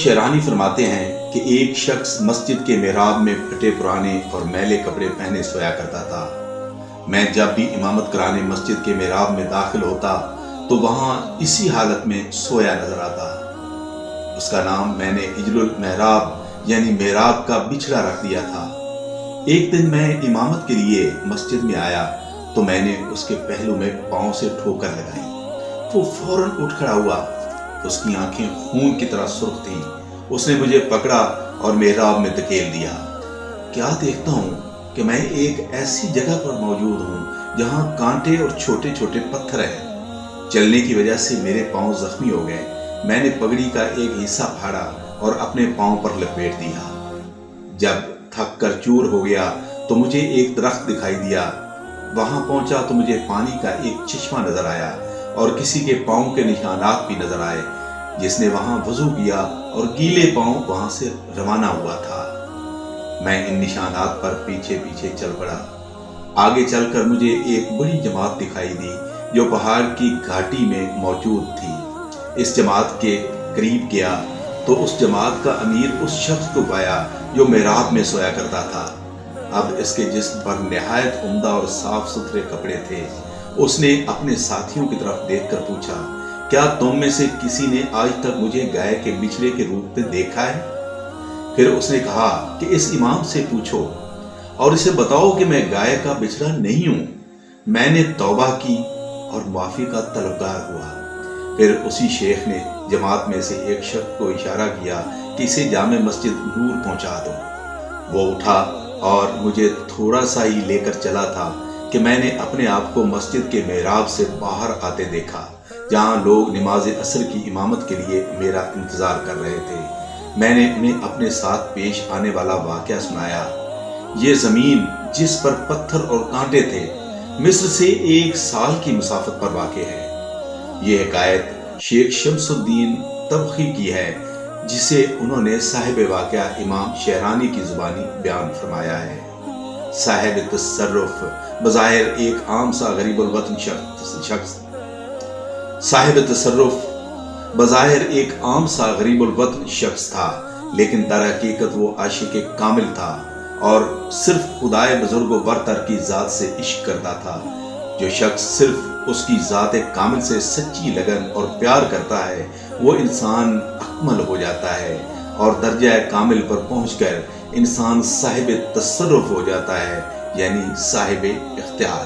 شعرانی فرماتے ہیں کہ ایک شخص مسجد کے محراب میں پھٹے پرانے اور میلے کپڑے پہنے سویا کرتا تھا۔ میں جب بھی امامت کرانے مسجد کے محراب میں داخل ہوتا تو وہاں اسی حالت میں سویا نظر آتا۔ اس کا نام میں نے اجل المحراب یعنی محراب کا بچھڑا رکھ دیا تھا۔ ایک دن میں امامت کے لیے مسجد میں آیا تو میں نے اس کے پہلو میں پاؤں سے ٹھوکر لگائی۔ وہ فوراً اٹھ کھڑا ہوا۔ اس کی آنکھیں خون کی طرح سرخ تھیں۔ اس نے مجھے پکڑا اور محراب میں دھکیل دیا۔ کیا دیکھتا ہوں کہ میں ایک ایسی جگہ پر موجود ہوں جہاں کانٹے اور چھوٹے چھوٹے پتھر ہیں۔ چلنے کی وجہ سے میرے پاؤں زخمی ہو گئے۔ میں نے پگڑی کا ایک حصہ پھاڑا اور اپنے پاؤں پر لپیٹ دیا۔ جب تھک کر چور ہو گیا تو مجھے ایک درخت دکھائی دیا۔ وہاں پہنچا تو مجھے پانی کا ایک چشمہ نظر آیا اور کسی کے پاؤں کے نشانات بھی نظر آئے جس نے وہاں وضو کیا اور گیلے پاؤں وہاں سے روانہ ہوا تھا۔ میں ان نشانات پر پیچھے پیچھے چل پڑا۔ آگے چل کر مجھے ایک بڑی جماعت دکھائی دی جو پہاڑ کی گھاٹی میں موجود تھی۔ اس جماعت کے قریب گیا تو اس جماعت کا امیر اس شخص کو پایا جو محراب میں سویا کرتا تھا۔ اب اس کے جسم پر نہایت عمدہ اور صاف ستھرے کپڑے تھے۔ اس نے اپنے ساتھیوں کی طرف دیکھ کر پوچھا، کیا تم میں سے کسی نے آج تک مجھے گائے کے بچھڑے کے روپ میں دیکھا ہے؟ پھر اس نے کہا کہ اس امام سے پوچھو اور اسے بتاؤ کہ میں گائے کا بچھڑا نہیں ہوں۔ میں نے توبہ کی اور معافی کا طلبگار ہوا۔ پھر اسی شیخ نے جماعت میں سے ایک شخص کو اشارہ کیا کہ اسے جامع مسجد نور پہنچا دو۔ وہ اٹھا اور مجھے تھوڑا سا ہی لے کر چلا تھا کہ میں نے اپنے آپ کو مسجد کے محراب سے باہر آتے دیکھا جہاں لوگ نماز عصر کی امامت کے لیے میرا انتظار کر رہے تھے۔ میں نے انہیں اپنے ساتھ پیش آنے والا واقعہ سنایا۔ یہ زمین جس پر پتھر اور کانٹے تھے مصر سے 1 سال کی مسافت پر واقع ہے۔ یہ حکایت شیخ شمس الدین تبخی کی ہے جسے انہوں نے صاحب واقعہ امام شعرانی کی زبانی بیان فرمایا ہے۔ صاحب تصرف بظاہر ایک عام سا غریب الوطن شخص تھا، لیکن در حقیقت وہ عاشق کامل تھا اور صرف خدائے بزرگ و برتر کی ذات سے عشق کرتا تھا۔ جو شخص صرف اس کی ذات کامل سے سچی لگن اور پیار کرتا ہے وہ انسان اکمل ہو جاتا ہے اور درجہ کامل پر پہنچ کر انسان صاحب تصرف ہو جاتا ہے، یعنی صاحب اختیار۔